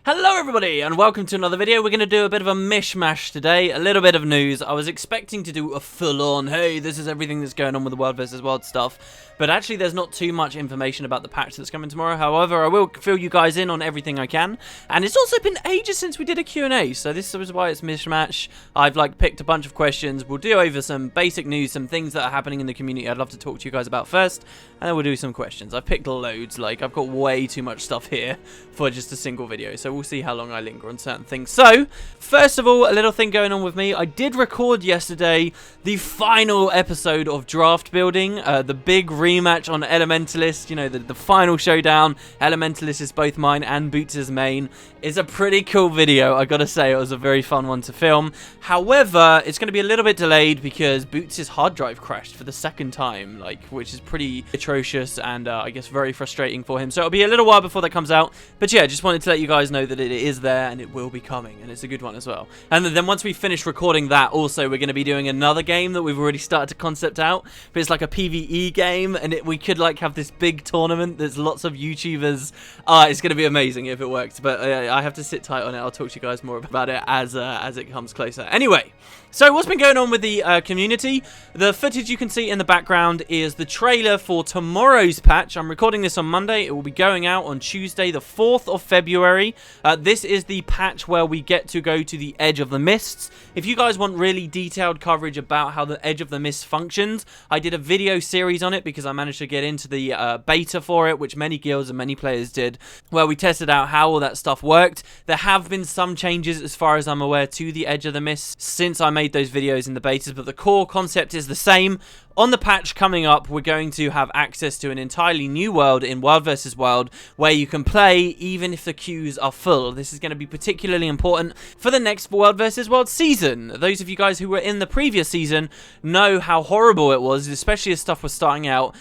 Hello everybody and welcome to another video. We're going to do a bit of a mishmash today, a little bit of news. I was expecting to do a full-on, hey, this is everything that's going on with the World vs. World stuff, but actually there's not too much information about the patch that's coming tomorrow. However, I will fill you guys in on everything I can, and it's also been ages since we did a Q&A, so this is why it's mishmash. I've picked a bunch of questions. We'll do over some basic news, some things that are happening in the community I'd love to talk to you guys about first, and then we'll do some questions. I've picked loads, I've got way too much stuff here for just a single video, so we'll see how long I linger on certain things. So, first of all, a little thing going on with me. I did record yesterday the final episode of Draft Building, the big rematch on Elementalist, you know, the final showdown. Elementalist is both mine and Boots' main. It's a pretty cool video, I gotta say. It was a very fun one to film. However, it's going to be a little bit delayed because Boots' hard drive crashed for the second time, which is pretty atrocious and I guess very frustrating for him. So it'll be a little while before that comes out. But yeah, just wanted to let you guys know that it is there and it will be coming, and it's a good one as well. And then once we finish recording that, also we're going to be doing another game that we've already started to concept out, but it's like a PvE game, and we could have this big tournament. There's lots of YouTubers. It's going to be amazing if it works, but I have to sit tight on it. I'll talk to you guys more about it as it comes closer. Anyway, so what's been going on with the community? The footage you can see in the background is the trailer for tomorrow's patch. I'm recording this on Monday. It will be going out on Tuesday, the 4th of February. This is the patch where we get to go to the Edge of the Mists. If you guys want really detailed coverage about how the Edge of the Mist functions, I did a video series on it because I managed to get into the beta for it, which many guilds and many players did, where we tested out how all that stuff worked. There have been some changes, as far as I'm aware, to the Edge of the Mist since I made those videos in the betas, but the core concept is the same. On the patch coming up, we're going to have access to an entirely new world in World vs. World where you can play even if the queues are full. This is going to be particularly important for the next World vs. World season. Those of you guys who were in the previous season know how horrible it was, especially as stuff was starting out,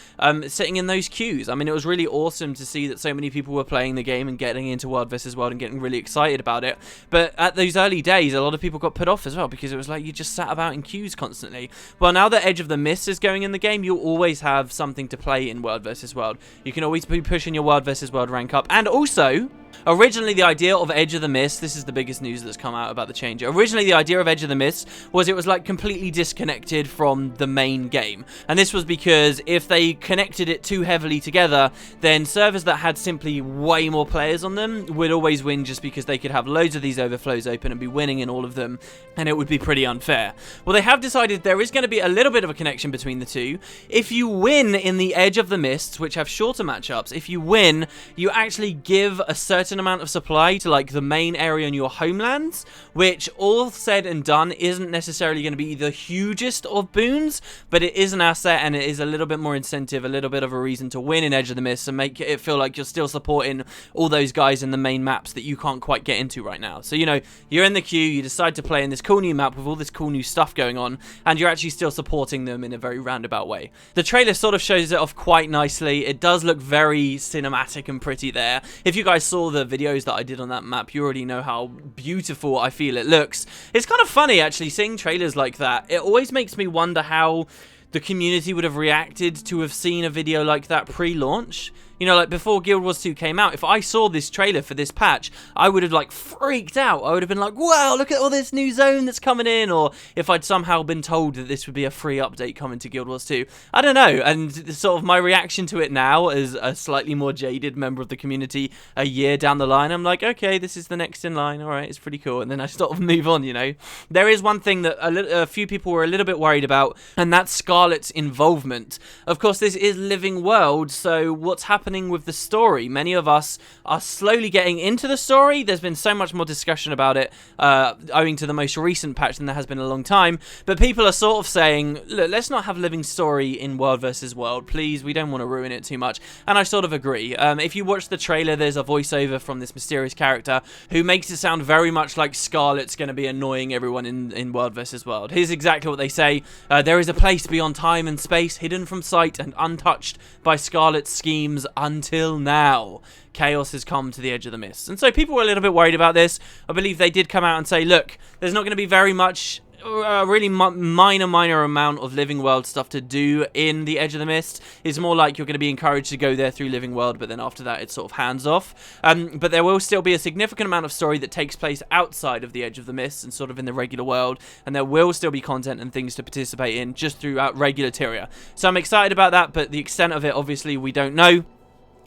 sitting in those queues. I mean, it was really awesome to see that so many people were playing the game and getting into World vs. World and getting really excited about it. But at those early days, a lot of people got put off as well because it was like you just sat about in queues constantly. Well, now that Edge of the Mist is going in the game, you'll always have something to play in World vs. World. You can always be pushing your World vs. World rank up. And also, originally the idea of Edge of the Mist, this is the biggest news that's come out about the change. Originally the idea of Edge of the Mist was it was completely disconnected from the main game. And this was because if they connected it too heavily together, then servers that had simply way more players on them would always win just because they could have loads of these overflows open and be winning in all of them, and it would be pretty unfair. Well, they have decided there is going to be a little bit of a connection between the two. If you win in the Edge of the Mists, which have shorter matchups, if you win, you actually give a certain amount of supply to the main area in your homelands, which all said and done isn't necessarily going to be the hugest of boons, but it is an asset and it is a little bit more incentive, a little bit of a reason to win in Edge of the Mists and make it feel like you're still supporting all those guys in the main maps that you can't quite get into right now. So, you know, you're in the queue, you decide to play in this cool new map with all this cool new stuff going on, and you're actually still supporting them in a very roundabout way. The trailer sort of shows it off quite nicely. It does look very cinematic and pretty there. If you guys saw the videos that I did on that map, you already know how beautiful I feel it looks. It's kind of funny actually seeing trailers like that. It always makes me wonder how the community would have reacted to have seen a video like that pre-launch. You know, before Guild Wars 2 came out, if I saw this trailer for this patch, I would have freaked out. I would have been like, wow, look at all this new zone that's coming in. Or if I'd somehow been told that this would be a free update coming to Guild Wars 2. I don't know. And sort of my reaction to it now as a slightly more jaded member of the community a year down the line, I'm like, okay, this is the next in line. All right, it's pretty cool. And then I sort of move on, you know. There is one thing that a few people were a little bit worried about, and that's Scarlet's involvement. Of course, this is Living World, so what's happening with the story? Many of us are slowly getting into the story. There's been so much more discussion about it owing to the most recent patch than there has been in a long time, but people are sort of saying, look, let's not have living story in World vs. World, please. We don't want to ruin it too much. And I sort of agree. If you watch the trailer, there's a voiceover from this mysterious character who makes it sound very much like Scarlet's going to be annoying everyone in World vs. World. Here's exactly what they say. There is a place beyond time and space, hidden from sight and untouched by Scarlet's schemes until now. Chaos has come to the Edge of the Mist. And so people were a little bit worried about this. I believe they did come out and say, look, there's not going to be very much a really minor amount of Living World stuff to do in the Edge of the Mist. It's more like you're going to be encouraged to go there through Living World, but then after that it's sort of hands off. But there will still be a significant amount of story that takes place outside of the Edge of the Mist and sort of in the regular world, and there will still be content and things to participate in just throughout regular Tyria. So I'm excited about that, but the extent of it, obviously, we don't know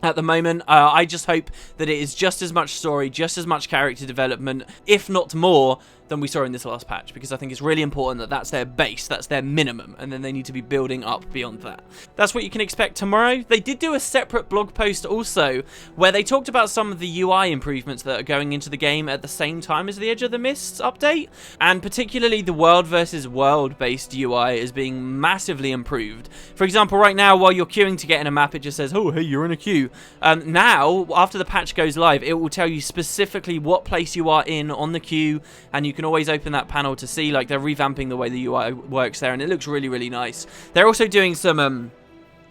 at the moment. I just hope that it is just as much story, just as much character development, if not more, than we saw in this last patch, because I think it's really important that that's their base, that's their minimum, and then they need to be building up beyond that. That's what you can expect tomorrow. They did do a separate blog post also, where they talked about some of the UI improvements that are going into the game at the same time as the Edge of the Mists update, and particularly the world versus world based UI is being massively improved. For example, right now, while you're queuing to get in a map, it just says, oh, hey, you're in a queue. Now, after the patch goes live, it will tell you specifically what place you are in on the queue, and you can always open that panel to see. Like, they're revamping the way the UI works there, and it looks really, really nice. They're also doing some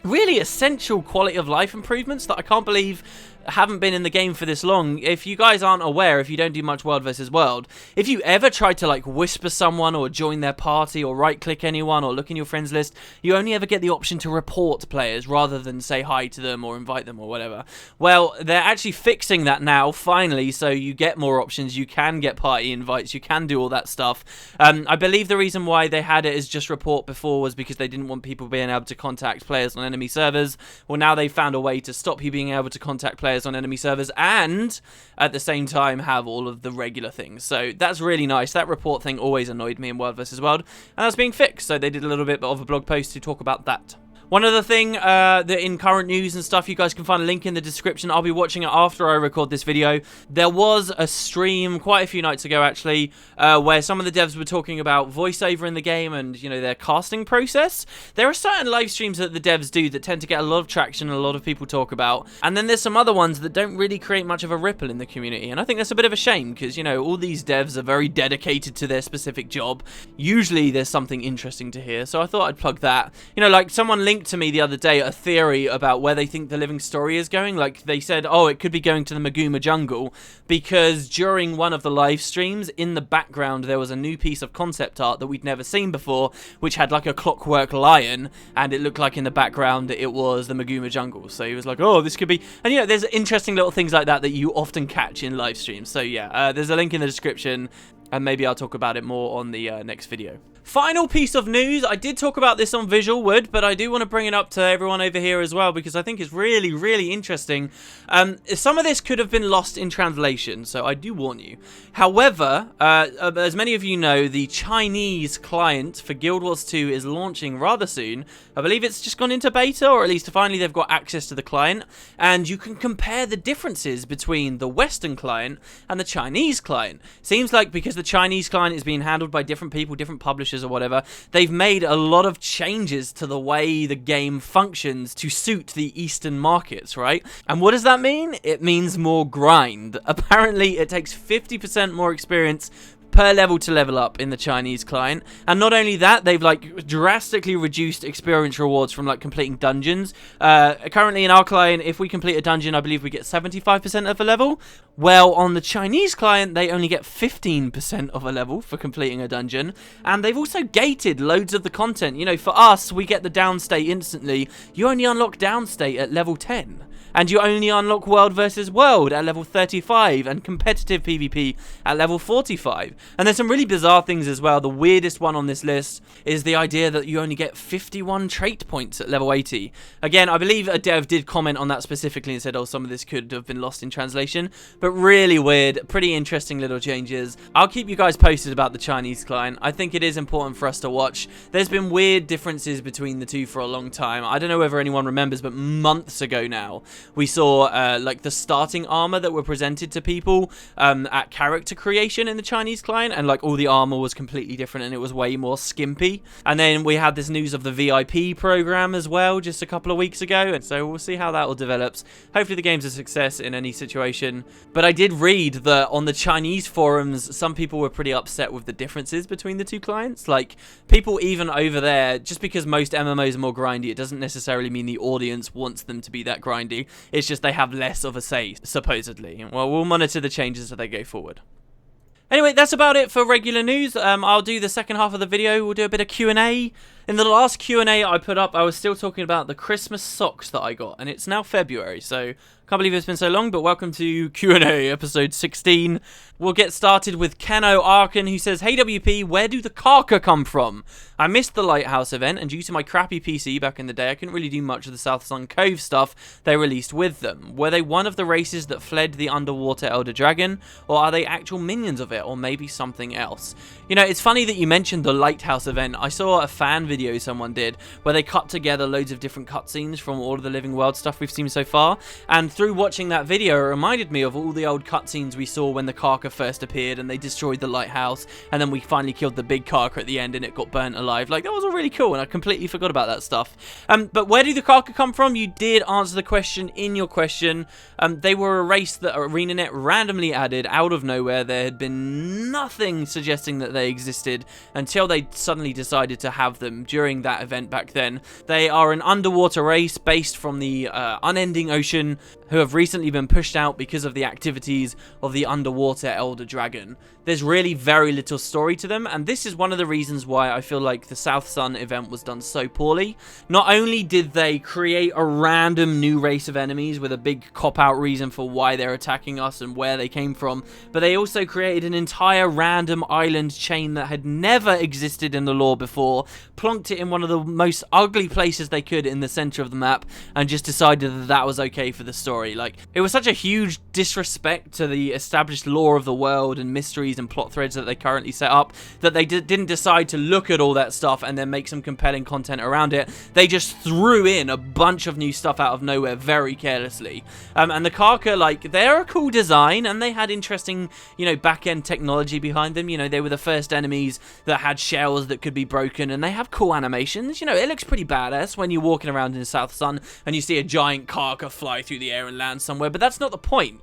really essential quality of life improvements that I can't believe haven't been in the game for this long. If you guys aren't aware, if you don't do much world versus world, if you ever try to like whisper someone or join their party or right click anyone or look in your friends list, you only ever get the option to report players rather than say hi to them or invite them or whatever. Well, they're actually fixing that now finally, so you get more options, you can get party invites, you can do all that stuff. I believe the reason why they had it as just report before was because they didn't want people being able to contact players on enemy servers. Well, now they've found a way to stop you being able to contact players on enemy servers and at the same time have all of the regular things. So that's really nice. That report thing always annoyed me in World vs. World, and that's being fixed. So they did a little bit of a blog post to talk about that. One other thing that in current news and stuff, you guys can find a link in the description. I'll be watching it after I record this video. There was a stream quite a few nights ago, actually, where some of the devs were talking about voiceover in the game and, you know, their casting process. There are certain live streams that the devs do that tend to get a lot of traction and a lot of people talk about. And then there's some other ones that don't really create much of a ripple in the community. And I think that's a bit of a shame because, you know, all these devs are very dedicated to their specific job. Usually there's something interesting to hear. So I thought I'd plug that. You know, like someone linked to me the other day a theory about where they think the living story is going. Like they said, oh, it could be going to the Maguma jungle because during one of the live streams in the background there was a new piece of concept art that we'd never seen before, which had like a clockwork lion, and it looked like in the background it was the Maguma jungle. So he was like, oh, this could be, and you know, there's interesting little things like that that you often catch in live streams. So yeah, there's a link in the description, and maybe I'll talk about it more on the next video. Final piece of news, I did talk about this on Visualwood, but I do want to bring it up to everyone over here as well because I think it's really, really interesting. Some of this could have been lost in translation, so I do warn you. However, as many of you know, the Chinese client for Guild Wars 2 is launching rather soon. I believe it's just gone into beta, or at least finally they've got access to the client, and you can compare the differences between the Western client and the Chinese client. Seems like because the Chinese client is being handled by different people, different publishers or whatever, they've made a lot of changes to the way the game functions to suit the Eastern markets, right? And what does that mean? It means more grind. Apparently, it takes 50% more experience per level to level up in the Chinese client, and not only that, they've like drastically reduced experience rewards from like completing dungeons. Currently in our client, if we complete a dungeon, I believe we get 75% of a level. Well, on the Chinese client, they only get 15% of a level for completing a dungeon, and they've also gated loads of the content. You know, for us, we get the downstate instantly. You only unlock downstate at level 10. And you only unlock World versus World at level 35 and competitive PvP at level 45. And there's some really bizarre things as well. The weirdest one on this list is the idea that you only get 51 trait points at level 80. Again, I believe a dev did comment on that specifically and said, oh, some of this could have been lost in translation. But really weird, pretty interesting little changes. I'll keep you guys posted about the Chinese client. I think it is important for us to watch. There's been weird differences between the two for a long time. I don't know whether anyone remembers, but months ago now, we saw like the starting armor that were presented to people at character creation in the Chinese client, and like all the armor was completely different and it was way more skimpy. And then we had this news of the VIP program as well just a couple of weeks ago, and so we'll see how that all develops. Hopefully the game's a success in any situation. But I did read that on the Chinese forums, some people were pretty upset with the differences between the two clients. Like, people even over there, just because most MMOs are more grindy, it doesn't necessarily mean the audience wants them to be that grindy. It's just they have less of a say, supposedly. Well, we'll monitor the changes as they go forward. Anyway, that's about it for regular news. I'll do the second half of the video. We'll do a bit of Q&A. In the last Q&A I put up, I was still talking about the Christmas socks that I got, and it's now February, so can't believe it's been so long, but welcome to Q&A episode 16. We'll get started with Keno Arkin, who says, "Hey WP, where do the Karka come from? I missed the Lighthouse event, and due to my crappy PC back in the day, I couldn't really do much of the South Sun Cove stuff they released with them. Were they one of the races that fled the underwater Elder Dragon, or are they actual minions of it, or maybe something else?" You know, it's funny that you mentioned the Lighthouse event. I saw a fan video someone did, where they cut together loads of different cutscenes from all of the Living World stuff we've seen so far, and through watching that video, it reminded me of all the old cutscenes we saw when the Karka first appeared, and they destroyed the lighthouse, and then we finally killed the big Karka at the end, and it got burnt alive. Like, that was all really cool, and I completely forgot about that stuff. But where do the Karka come from? You did answer the question in your question. They were a race that ArenaNet randomly added out of nowhere. There had been nothing suggesting that they existed until they suddenly decided to have them during that event back then. They are an underwater race based from the unending ocean, who have recently been pushed out because of the activities of the underwater Elder Dragon. There's really very little story to them, and this is one of the reasons why I feel like the South Sun event was done so poorly. Not only did they create a random new race of enemies with a big cop-out reason for why they're attacking us and where they came from, but they also created an entire random island chain that had never existed in the lore before, plonked it in one of the most ugly places they could in the center of the map, and just decided that that was okay for the story. Like, it was such a huge disrespect to the established lore of the world and mysteries and plot threads that they currently set up that they didn't decide to look at all that stuff and then make some compelling content around it. They just threw in a bunch of new stuff out of nowhere very carelessly. And the Karka, like, they're a cool design, and they had interesting, you know, back-end technology behind them. You know, they were the first enemies that had shells that could be broken, and they have cool animations. You know, it looks pretty badass when you're walking around in the South Sun and you see a giant Karka fly through the air and land somewhere, but that's not the point.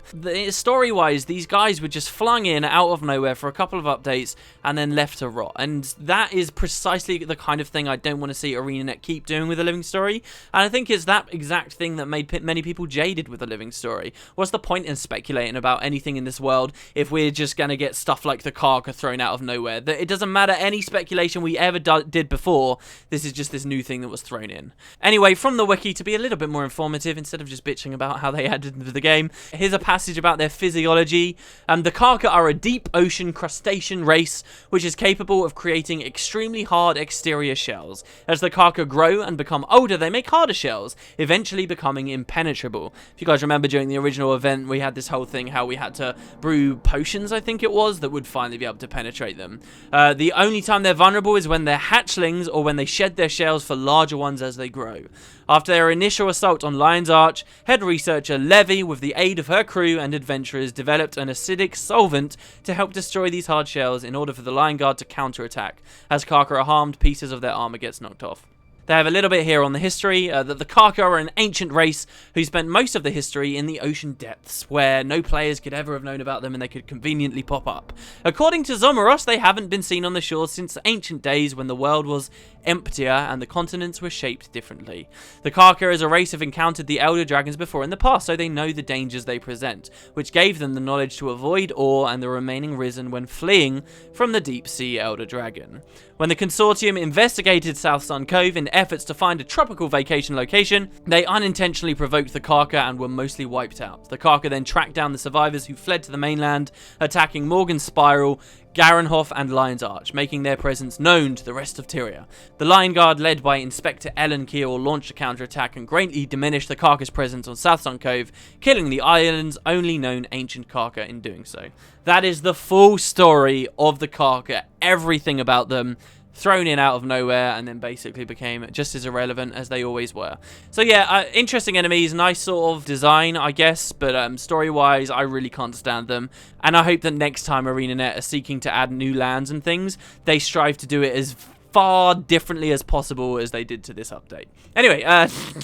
Story-wise, these guys were just flung in out of nowhere for a couple of updates and then left to rot, and that is precisely the kind of thing I don't want to see ArenaNet keep doing with a Living Story, and I think it's that exact thing that made many people jaded with a Living Story. What's the point in speculating about anything in this world if we're just going to get stuff like the Karka thrown out of nowhere? It doesn't matter any speculation we ever did before, this is just this new thing that was thrown in. Anyway, from the wiki, to be a little bit more informative, instead of just bitching about how they added into the game, here's a passage about their physiology. The Karka are a deep ocean crustacean race which is capable of creating extremely hard exterior shells. As the Karka grow and become older, they make harder shells, eventually becoming impenetrable. If you guys remember, during the original event, we had this whole thing how we had to brew potions, I think it was, that would finally be able to penetrate them. The only time they're vulnerable is when they're hatchlings or when they shed their shells for larger ones as they grow. After their initial assault on Lion's Arch, head researcher Levy, with the aid of her crew and adventurers, developed an acidic solvent to help destroy these hard shells in order for the Lion Guard to counterattack. As Karka are harmed, pieces of their armor gets knocked off. They have a little bit here on the history, that the Karka are an ancient race who spent most of the history in the ocean depths, where no players could ever have known about them and they could conveniently pop up. According to Zomaros, they haven't been seen on the shores since ancient days when the world was emptier and the continents were shaped differently. The Karka as a race have encountered the Elder Dragons before in the past, so they know the dangers they present, which gave them the knowledge to avoid Ore and the remaining Risen when fleeing from the deep sea Elder Dragon. When the Consortium investigated South Sun Cove in efforts to find a tropical vacation location, they unintentionally provoked the Karka and were mostly wiped out. The Karka then tracked down the survivors who fled to the mainland, attacking Morgan's Spiral, Garenhof and Lion's Arch, making their presence known to the rest of Tyria. The Lion Guard, led by Inspector Ellen Keel, launched a counterattack and greatly diminished the Karka's presence on South Sun Cove, killing the island's only known ancient Karka in doing so. That is the full story of the Karka, everything about them, thrown in out of nowhere and then basically became just as irrelevant as they always were. So yeah, interesting enemies, nice sort of design, I guess, but story-wise, I really can't stand them. And I hope that next time ArenaNet are seeking to add new lands and things, they strive to do it as far differently as possible as they did to this update. Anyway,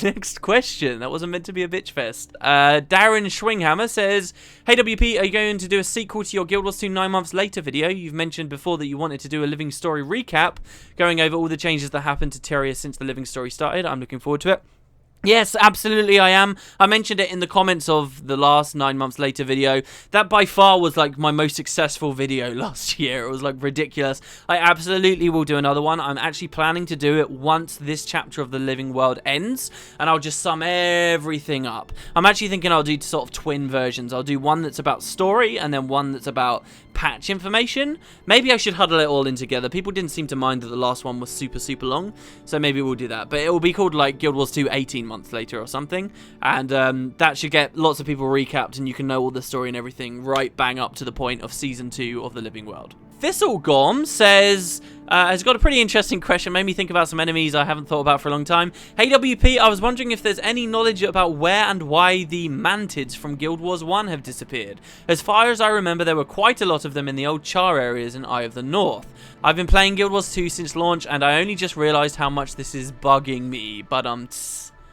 next question. That wasn't meant to be a bitch fest. Darren Schwinghammer says, "Hey WP, are you going to do a sequel to your Guild Wars 2 9 months later video? You've mentioned before that you wanted to do a Living Story recap, going over all the changes that happened to Tyria since the Living Story started. I'm looking forward to it." Yes, absolutely I am. I mentioned it in the comments of the last 9 months later video. That by far was like my most successful video last year. It was like ridiculous. I absolutely will do another one. I'm actually planning to do it once this chapter of the Living World ends, and I'll just sum everything up. I'm actually thinking I'll do sort of twin versions. I'll do one that's about story and then one that's about patch information. Maybe I should huddle it all in together. People didn't seem to mind that the last one was super long, so maybe we'll do that. But it will be called like Guild Wars 2 18 months later or something, and that should get lots of people recapped, and you can know all the story and everything right bang up to the point of Season 2 of the Living World. Thistlegorm says, has got a pretty interesting question, made me think about some enemies I haven't thought about for a long time. Hey WP, I was wondering if there's any knowledge about where and why the Mantids from Guild Wars 1 have disappeared. As far as I remember, there were quite a lot of them in the old Char areas in Eye of the North. I've been playing Guild Wars 2 since launch, and I only just realised how much this is bugging me, but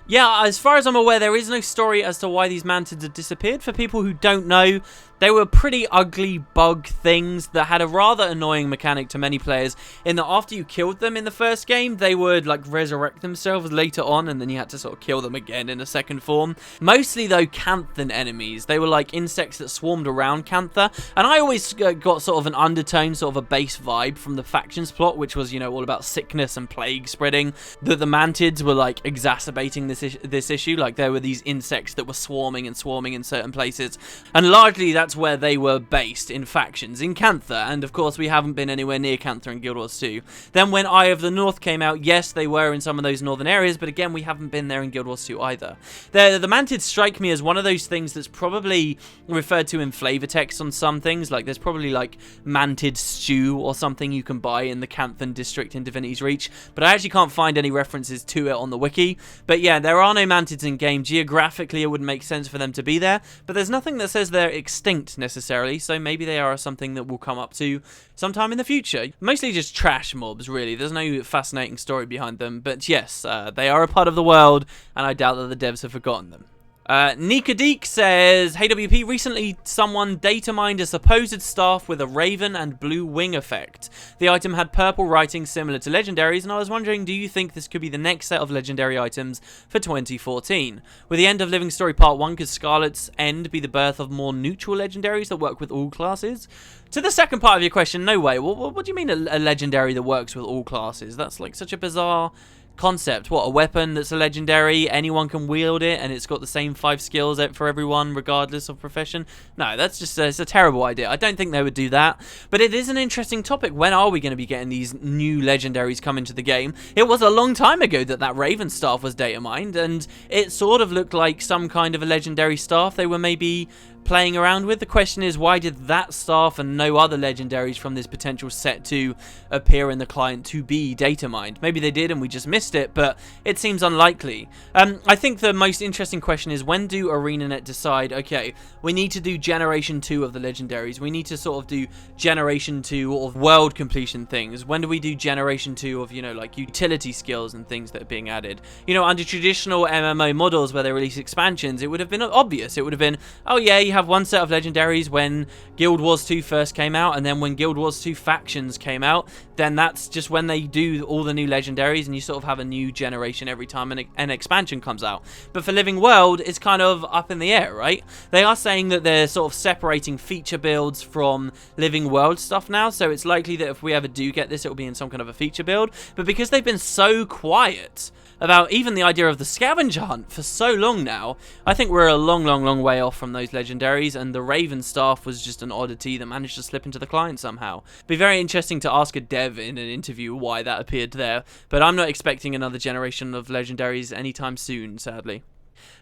yeah, as far as I'm aware, there is no story as to why these Mantids have disappeared. For people who don't know, they were pretty ugly bug things that had a rather annoying mechanic to many players, in that after you killed them in the first game, they would like resurrect themselves later on, and then you had to sort of kill them again in a second form. Mostly though Canthan enemies. They were like insects that swarmed around Cantha, and I always got sort of an undertone, sort of a base vibe from the factions plot, which was, you know, all about sickness and plague spreading, that the Mantids were like exacerbating this issue. Like there were these insects that were swarming in certain places, and largely that's where they were based, in factions in Cantha, and of course we haven't been anywhere near Cantha in Guild Wars 2. Then when Eye of the North came out, yes, they were in some of those northern areas, but again we haven't been there in Guild Wars 2 either. The Mantids strike me as one of those things that's probably referred to in flavor text on some things. Like there's probably like Mantid stew or something you can buy in the Canthan district in Divinity's Reach, but I actually can't find any references to it on the wiki. But yeah, there are no Mantids in game. Geographically it wouldn't make sense for them to be there, but there's nothing that says they're extinct necessarily, so maybe they are something that we'll come up to sometime in the future. Mostly just trash mobs, really. There's no fascinating story behind them, but yes, they are a part of the world, and I doubt that the devs have forgotten them. Nikadeek says, hey WP, recently someone data mined a supposed staff with a raven and blue wing effect. The item had purple writing similar to Legendaries, and I was wondering, do you think this could be the next set of Legendary items for 2014? With the end of Living Story Part 1, could Scarlet's end be the birth of more neutral Legendaries that work with all classes? To the second part of your question, no way. What do you mean a Legendary that works with all classes? That's like such a bizarre concept. What, a weapon that's a legendary, anyone can wield it, and it's got the same 5 skills for everyone regardless of profession? No, that's just it's a terrible idea. I don't think they would do that, but it is an interesting topic. When are we going to be getting these new legendaries come into the game? It was a long time ago that Raven staff was data mined, and it sort of looked like some kind of a legendary staff they were maybe playing around with. The question is, why did that staff and no other legendaries from this potential set 2 appear in the client to be data mined? Maybe they did and we just missed it, but it seems unlikely. I think the most interesting question is, when do ArenaNet decide, okay, we need to do Generation 2 of the legendaries, we need to sort of do Generation 2 of world completion things? When do we do Generation 2 of, you know, like utility skills and things that are being added? You know, under traditional MMO models where they release expansions, it would have been obvious. It would have been, oh yeah, you have one set of legendaries when Guild Wars 2 first came out, and then when Guild Wars 2 factions came out, then that's just when they do all the new legendaries, and you sort of have a new generation every time an expansion comes out. But for Living World, it's kind of up in the air, right? They are saying that they're sort of separating feature builds from Living World stuff now, so it's likely that if we ever do get this, it will be in some kind of a feature build. But because they've been so quiet about even the idea of the scavenger hunt for so long now, I think we're a long way off from those legendaries, and the Raven staff was just an oddity that managed to slip into the client somehow. Be very interesting to ask a dev in an interview why that appeared there, but I'm not expecting another generation of legendaries anytime soon, sadly.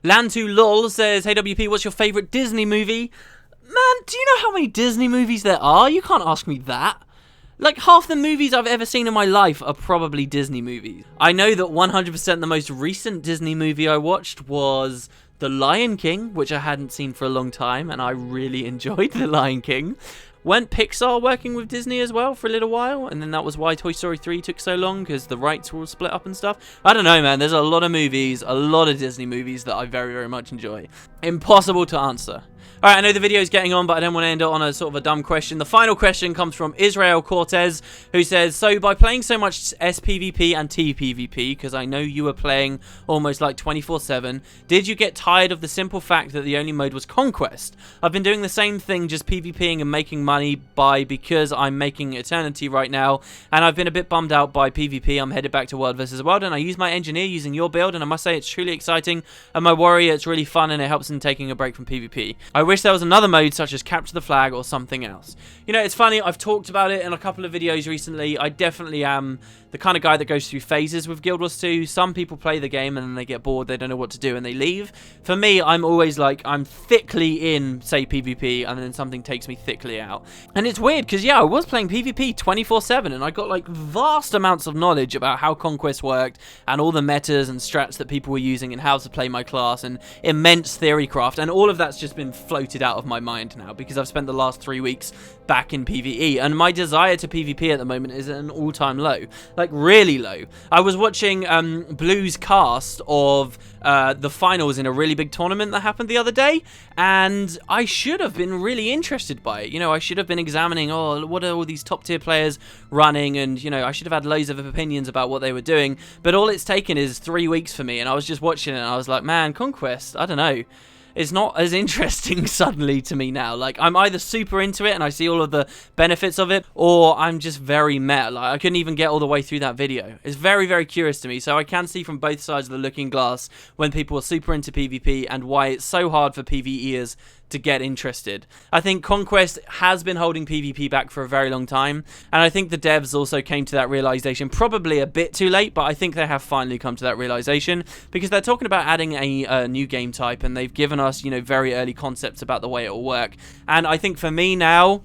Lan2lol says, hey WP, what's your favourite Disney movie? Man, do you know how many Disney movies there are? You can't ask me that. Like, half the movies I've ever seen in my life are probably Disney movies. I know that 100% the most recent Disney movie I watched was The Lion King, which I hadn't seen for a long time, and I really enjoyed The Lion King. Weren't Pixar working with Disney as well for a little while? And then that was why Toy Story 3 took so long, because the rights were all split up and stuff. I don't know, man. There's a lot of movies, a lot of Disney movies that I very much enjoy. Impossible to answer. Alright, I know the video is getting on, but I don't want to end it on a sort of a dumb question. The final question comes from Israel Cortez, who says, so by playing so much SPVP and TPVP, because I know you were playing almost like 24/7, did you get tired of the simple fact that the only mode was Conquest? I've been doing the same thing, just PvPing and making money because I'm making Eternity right now, and I've been a bit bummed out by PvP. I'm headed back to World vs. World, and I use my Engineer using your build, and I must say it's truly exciting, and my Warrior, it's really fun, and it helps in taking a break from PvP. I wish there was another mode such as Capture the Flag or something else. You know, it's funny, I've talked about it in a couple of videos recently. I definitely am the kind of guy that goes through phases with Guild Wars 2. Some people play the game and then they get bored, they don't know what to do, and they leave. For me, I'm always like, I'm thickly in, say, PvP, and then something takes me thickly out. And it's weird, because yeah, I was playing PvP 24/7, and I got like vast amounts of knowledge about how Conquest worked, and all the metas and strats that people were using, and how to play my class, and immense theory craft, and all of that's just been floated out of my mind now, because I've spent the last 3 weeks back in PvE, and my desire to PvP at the moment is at an all-time low. Like, really low. I was watching Blue's cast of the finals in a really big tournament that happened the other day, and I should have been really interested by it. You know, I should have been examining, oh, what are all these top-tier players running, and, you know, I should have had loads of opinions about what they were doing, but all it's taken is 3 weeks for me, and I was just watching it, and I was like, man, Conquest, I don't know. It's not as interesting suddenly to me now. Like, I'm either super into it and I see all of the benefits of it, or I'm just very meh. Like, I couldn't even get all the way through that video. It's very, very curious to me. So I can see from both sides of the looking glass when people are super into PvP and why it's so hard for PvEers to get interested. I think Conquest has been holding PvP back for a very long time, and I think the devs also came to that realization probably a bit too late, but I think they have finally come to that realization, because they're talking about adding a new game type, and they've given us, you know, very early concepts about the way it will work. And I think for me now,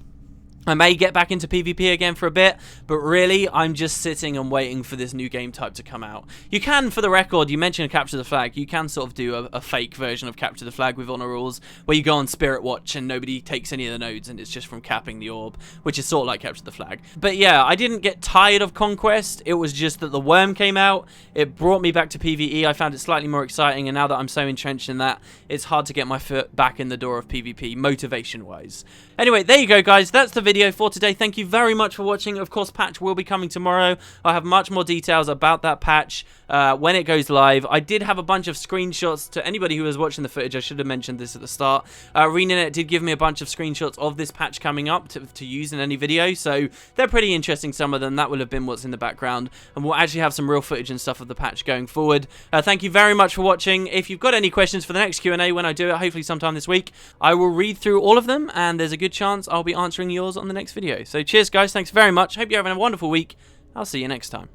I may get back into PvP again for a bit, but really, I'm just sitting and waiting for this new game type to come out. You can, for the record, you mentioned Capture the Flag, you can sort of do a fake version of Capture the Flag with honor rules, where you go on Spirit Watch and nobody takes any of the nodes, and it's just from capping the orb, which is sort of like Capture the Flag. But yeah, I didn't get tired of Conquest, it was just that the worm came out, it brought me back to PvE, I found it slightly more exciting, and now that I'm so entrenched in that, it's hard to get my foot back in the door of PvP, motivation-wise. Anyway, there you go, guys, that's the video for today. Thank you very much for watching. Of course, patch will be coming tomorrow. I have much more details about that patch when it goes live. I did have a bunch of screenshots. To anybody who was watching the footage, I should have mentioned this at the start. RenaNet did give me a bunch of screenshots of this patch coming up to use in any video, so they're pretty interesting, some of them. That will have been what's in the background, and we'll actually have some real footage and stuff of the patch going forward. Thank you very much for watching. If you've got any questions for the next Q&A when I do it, hopefully sometime this week, I will read through all of them, and there's a good chance I'll be answering yours on the next video. So cheers, guys. Thanks very much. Hope you're having a wonderful week. I'll see you next time.